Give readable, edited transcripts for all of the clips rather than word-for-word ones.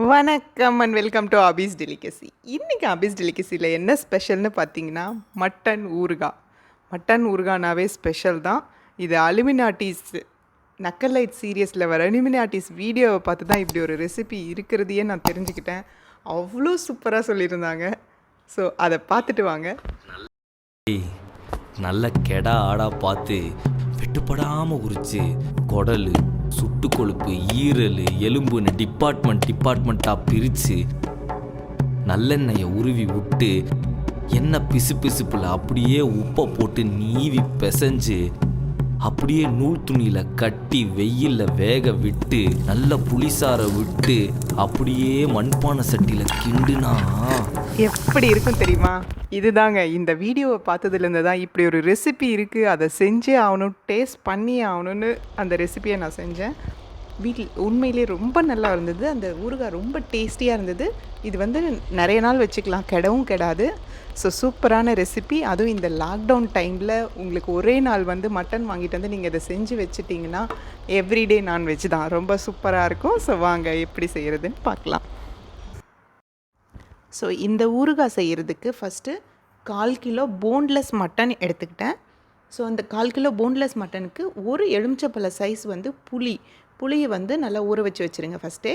வணக்கம் and welcome to office delicacy. இன்றைக்கி office டெலிகசியில் என்ன ஸ்பெஷல்னு பார்த்தீங்கன்னா மட்டன் ஊறுகா. மட்டன் ஊறுகானாவே ஸ்பெஷல் தான். இது அலுமினாட்டிஸ் நக்கலைட் சீரியஸில் வர அலுமினாட்டிஸ் வீடியோவை பார்த்து தான் இப்படி ஒரு ரெசிபி இருக்கிறதையே நான் தெரிஞ்சுக்கிட்டேன். அவ்வளோ சூப்பராக சொல்லியிருந்தாங்க. ஸோ அதை பார்த்துட்டு வாங்க. நல்ல கெடா ஆடா பார்த்து வெட்டுப்படாமல் உரிச்சு குடல், சுட்டு கொழுப்பு, ஈரல், எலும்புன்னு டிபார்ட்மெண்ட்டாக பிரித்து நல்லெண்ணெயை உருவி விட்டு எண்ணெய் பிசுப்பில் அப்படியே உப்பை போட்டு நீவி பிசைஞ்சு அப்படியே நூல் துணியில் கட்டி வெயிலில் வேக விட்டு நல்ல புளிசாரை விட்டு அப்படியே மண்பானை சட்டியில் கிண்டுனா எப்படி இருக்கும் தெரியுமா? இதுதாங்க இந்த வீடியோவை பார்த்ததுலேருந்து தான் இப்படி ஒரு ரெசிபி இருக்குது, அதை செஞ்சே ஆகணும், டேஸ்ட் பண்ணி ஆகணும்னு அந்த ரெசிபியை நான் செஞ்சேன். வீட்டில் உண்மையிலே ரொம்ப நல்லா இருந்தது. அந்த ஊறுகாய் ரொம்ப டேஸ்டியாக இருந்தது. இது வந்து நிறைய நாள் வச்சுக்கலாம், கெடவும் கெடாது. ஸோ சூப்பரான ரெசிபி. அதுவும் இந்த லாக்டவுன் டைமில் உங்களுக்கு ஒரே நாள் வந்து மட்டன் வாங்கிட்டு வந்து நீங்கள் இதை செஞ்சு வச்சுட்டிங்கன்னா எவ்ரிடே நான்வெஜ் தான். ரொம்ப சூப்பராக இருக்கும். ஸோ வாங்க எப்படி செய்கிறதுன்னு பார்க்கலாம். ஸோ இந்த ஊறுகாய் செய்கிறதுக்கு ஃபஸ்ட்டு 1/4 கிலோ போன்லெஸ் மட்டன் எடுத்துக்கிட்டேன். ஸோ அந்த 1/4 கிலோ போன்லெஸ் மட்டனுக்கு ஒரு எலுமிச்சப்பழ சைஸ் வந்து புளியை வந்து நல்லா ஊற வச்சு வச்சுருங்க ஃபஸ்ட்டே.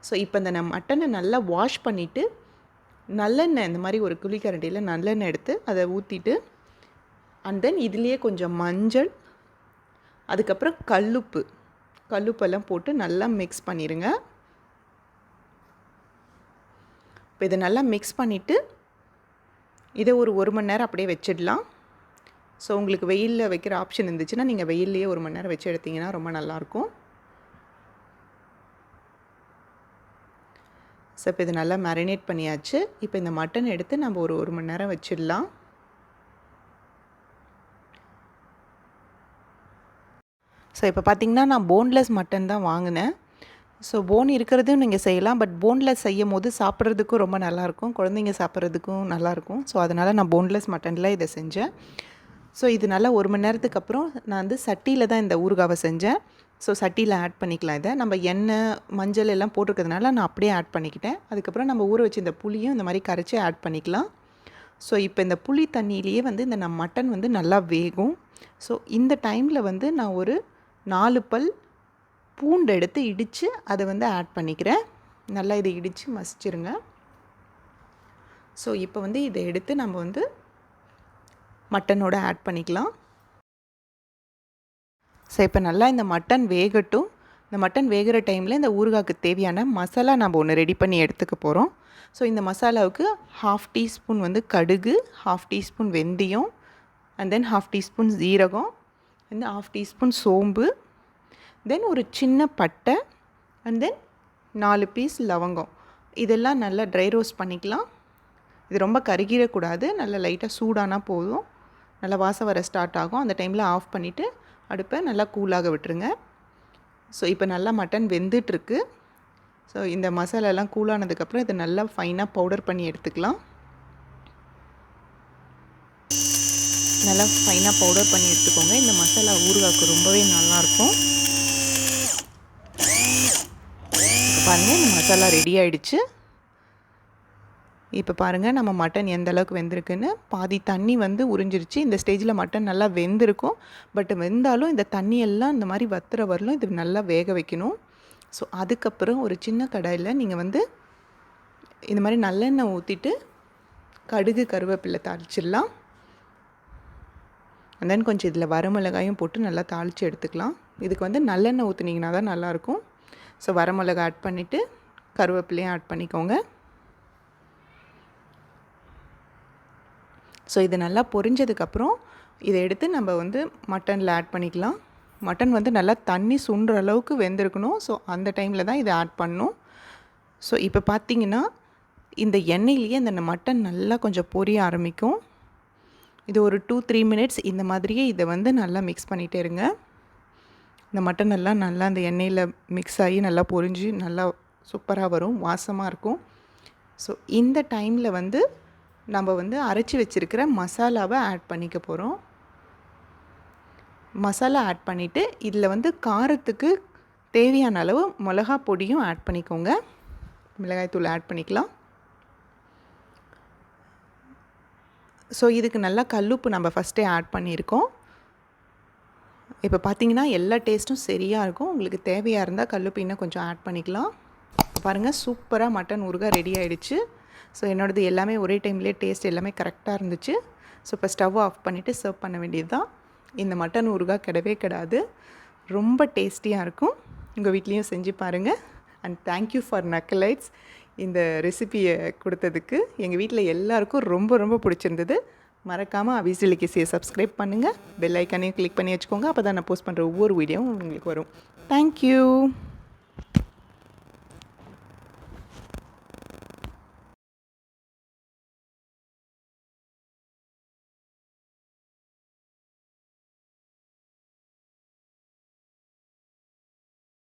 ஸோ இப்போ இந்த மட்டனை நல்லா வாஷ் பண்ணிவிட்டு நல்லெண்ணெய் இந்த மாதிரி ஒரு குழிக்கரண்டியில் நல்லெண்ணெய் எடுத்து அதை ஊற்றிட்டு அண்ட் தென் இதுலேயே கொஞ்சம் மஞ்சள், அதுக்கப்புறம் கல்லுப்பெல்லாம் போட்டு நல்லா மிக்ஸ் பண்ணிடுங்க. இப்போ இதை நல்லா மிக்ஸ் பண்ணிவிட்டு இதை ஒரு மணி நேரம் அப்படியே வச்சிடலாம். ஸோ உங்களுக்கு வெயிலில் வைக்கிற ஆப்ஷன் இருந்துச்சுன்னா நீங்கள் வெயில்லையே 1 மணி நேரம் வச்சு எடுத்திங்கன்னா ரொம்ப நல்லாயிருக்கும். ஸோ இப்போ இது நல்லா மேரினேட் பண்ணியாச்சு. இப்போ இந்த மட்டன் எடுத்து நம்ம ஒரு மணி நேரம் வச்சிடலாம். ஸோ இப்போ பார்த்திங்கன்னா நான் போன்லெஸ் மட்டன் தான் வாங்கினேன். ஸோ போன் இருக்கிறதும் நீங்கள் செய்யலாம், பட் போன்லெஸ் செய்யும் போது சாப்பிட்றதுக்கும் ரொம்ப நல்லாயிருக்கும், குழந்தைங்க சாப்பிட்றதுக்கும் நல்லாயிருக்கும். ஸோ அதனால் நான் போன்லெஸ் மட்டனில் இதை செஞ்சேன். ஸோ இது நல்லா 1 மணி நேரத்துக்கு அப்புறம் நான் வந்து சட்டியில் தான் இந்த ஊறுகாவை செஞ்சேன். ஸோ சட்டியில் ஆட் பண்ணிக்கலாம். இதை நம்ம எண்ணெய், மஞ்சள் எல்லாம் போட்டிருக்கிறதுனால நான் அப்படியே ஆட் பண்ணிக்கிட்டேன். அதுக்கப்புறம் நம்ம ஊற வச்சு இந்த புளியும் இந்த மாதிரி கரைச்சி ஆட் பண்ணிக்கலாம். ஸோ இப்போ இந்த புளி தண்ணியிலேயே வந்து இந்த மட்டன் வந்து நல்லா வேகும். ஸோ இந்த டைமில் வந்து நான் ஒரு 4 பல் பூண்டு எடுத்து இடித்து அதை வந்து ஆட் பண்ணிக்கிறேன். நல்லா இதை இடித்து மசிச்சிருங்க. ஸோ இப்போ வந்து இதை எடுத்து நம்ம வந்து மட்டனோட ஆட் பண்ணிக்கலாம். ஸோ இப்போ நல்லா இந்த மட்டன் வேகட்டும். இந்த மட்டன் வேகிற டைமில் இந்த ஊறுகாய்க்கு தேவையான மசாலா நம்ம ஒன்று ரெடி பண்ணி எடுத்துக்க போகிறோம். ஸோ இந்த மசாலாவுக்கு 1/2 டீஸ்பூன் வந்து கடுகு, 1/2 டீஸ்பூன் வெந்தயம், அண்ட் தென் 1/2 டீஸ்பூன் ஜீரகம், அண்ட் 1/2 டீஸ்பூன் சோம்பு, தென் ஒரு சின்ன பட்டை, அண்ட் தென் 4 பீஸ் லவங்கம். இதெல்லாம் நல்லா ட்ரை ரோஸ்ட் பண்ணிக்கலாம். இது ரொம்ப கருகிடக்கூடாது, நல்லா லைட்டாக சூடானா போதும். நல்லா வாசம் வர ஸ்டார்ட் ஆகும். அந்த டைமில் ஆஃப் பண்ணிவிட்டு அடுப்பை நல்லா கூலாக விட்டுருங்க. ஸோ இப்போ நல்லா மட்டன் வெந்துட்டுருக்கு. ஸோ இந்த மசாலாலாம் கூலானதுக்கப்புறம் இதை நல்லா ஃபைனாக பவுடர் பண்ணி எடுத்துக்கலாம். நல்லா ஃபைனாக பவுடர் பண்ணி எடுத்துக்கோங்க. இந்த மசாலா ஊறுகாய்க்கு ரொம்பவே நல்லாயிருக்கும். இப்போ பாருங்கள், இந்த மசாலா ரெடி ஆகிடுச்சு. இப்போ பாருங்கள் நம்ம மட்டன் எந்த அளவுக்கு வெந்திருக்குன்னு. பாதி தண்ணி வந்து உறிஞ்சிருச்சு. இந்த ஸ்டேஜில் மட்டன் நல்லா வெந்திருக்கும். பட் வெந்தாலும் இந்த தண்ணியெல்லாம் இந்த மாதிரி வத்துற வரலும் இது நல்லா வேக வைக்கணும். ஸோ அதுக்கப்புறம் ஒரு சின்ன கடாயில் நீங்கள் வந்து இந்த மாதிரி நல்லெண்ணெய் ஊற்றிட்டு கடுகு, கருவேப்பிலை தாளிச்சிடலாம். அண்ட் தென் கொஞ்சம் இதில் வரமிளகாயும் போட்டு நல்லா தாளித்து எடுத்துக்கலாம். இதுக்கு வந்து நல்லெண்ணெய் ஊற்றுனீங்கன்னா தான் நல்லாயிருக்கும். ஸோ வரமிளகாய் ஆட் பண்ணிவிட்டு கருவேப்பிலையும் ஆட் பண்ணிக்கோங்க. ஸோ இது நல்லா பொரிஞ்சதுக்கப்புறம் இதை எடுத்து நம்ம வந்து மட்டனில் ஆட் பண்ணிக்கலாம். மட்டன் வந்து நல்லா தண்ணி சுண்டுற அளவுக்கு வெந்திருக்கணும். ஸோ அந்த டைமில் தான் இதை ஆட் பண்ணணும். ஸோ இப்போ பார்த்திங்கன்னா இந்த எண்ணெயிலேயே இந்த மட்டன் நல்லா கொஞ்சம் பொரிய ஆரம்பிக்கும். இது ஒரு 2-3 மினிட்ஸ் இந்த மாதிரியே இதை வந்து நல்லா மிக்ஸ் பண்ணிகிட்டே இருங்க. இந்த மட்டன் எல்லாம் நல்லா அந்த எண்ணெயில் மிக்ஸ் ஆகி நல்லா பொரிஞ்சு நல்லா சூப்பராக வரும், வாசமாக இருக்கும். ஸோ இந்த டைமில் வந்து நம்ம வந்து அரைச்சி வச்சுருக்கிற மசாலாவை ஆட் பண்ணிக்க போகிறோம். மசாலா ஆட் பண்ணிவிட்டு இதில் வந்து காரத்துக்கு தேவையான அளவு மிளகா பொடியும் ஆட் பண்ணிக்கோங்க. மிளகாய்த்தூள் ஆட் பண்ணிக்கலாம். ஸோ இதுக்கு நல்லா கல்லுப்பு நம்ம ஃபஸ்ட்டே ஆட் பண்ணியிருக்கோம். இப்போ பார்த்தீங்கன்னா எல்லா டேஸ்ட்டும் சரியாக இருக்கும். உங்களுக்கு தேவையாக இருந்தால் கல்லுப்பு இன்னும் கொஞ்சம் ஆட் பண்ணிக்கலாம். பாருங்கள், சூப்பராக மட்டன் ஊறுகாய் ரெடி ஆகிடுச்சு. ஸோ என்னோடது எல்லாமே ஒரே டைம்லேயே டேஸ்ட் எல்லாமே கரெக்டாக இருந்துச்சு. ஸோ இப்போ ஸ்டவ் ஆஃப் பண்ணிவிட்டு சர்வ் பண்ண வேண்டியது தான். இந்த மட்டன் ஊறுகாய் கிடவே கிடாது, ரொம்ப டேஸ்டியாக இருக்கும். உங்கள் வீட்லேயும் செஞ்சு பாருங்கள். அண்ட் தேங்க்யூ ஃபார் நக்கலைட்ஸ் இந்த ரெசிபியை கொடுத்ததுக்கு. எங்கள் வீட்டில் எல்லாருக்கும் ரொம்ப ரொம்ப பிடிச்சிருந்தது. மறக்காமல் ABIS DELICACY சப்ஸ்கிரைப் பண்ணுங்கள். பெல் ஐக்கானையும் கிளிக் பண்ணி வச்சுக்கோங்க. அப்போ தான் நான் போஸ்ட் பண்ணுற ஒவ்வொரு வீடியோவும் உங்களுக்கு வரும். தேங்க்யூ.